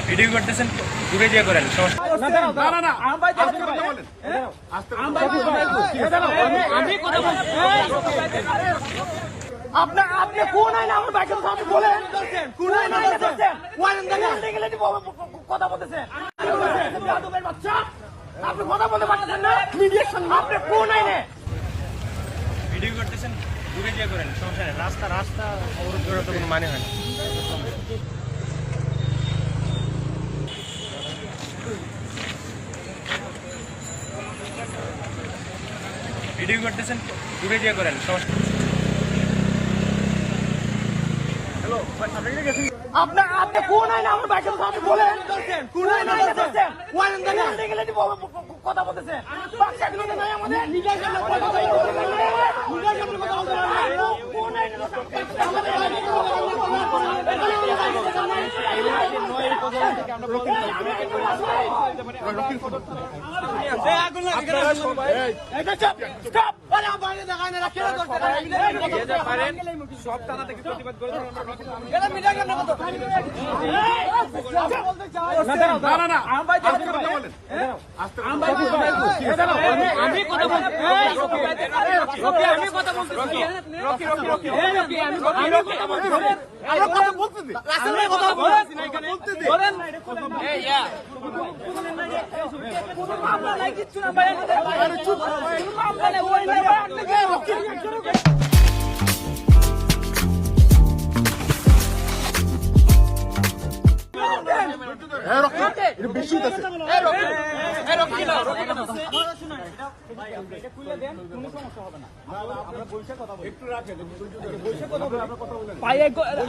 video করতেছেন দূরে গিয়ে করেন আপনি কোন আইন আমার বাইকের সাথে বলেন কোন আইন কথা বলতেছেন বাচ্চা আপনি কথা বলতে পারতেছেন না মিডিয়ার সামনে আপনি কোন আইনে ভিডিও করতেছেন দূরে গিয়ে করেন সমস্যা নেই রাস্তা অবরোধ করার তো কোনো মানে হয় না ভিডিও করতেছেন দূরে গিয়ে করেন সমস্যা আপনি কোন আইন আমার বাইকের সাথে বলেন কোন আইন কথা বলতেছেন বাচ্চাগুলো নাই আমাদের নিজের সামনে কথা সব থানা থেকে প্রতিবাদ করে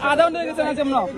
আধা ঘন্টা গেছে না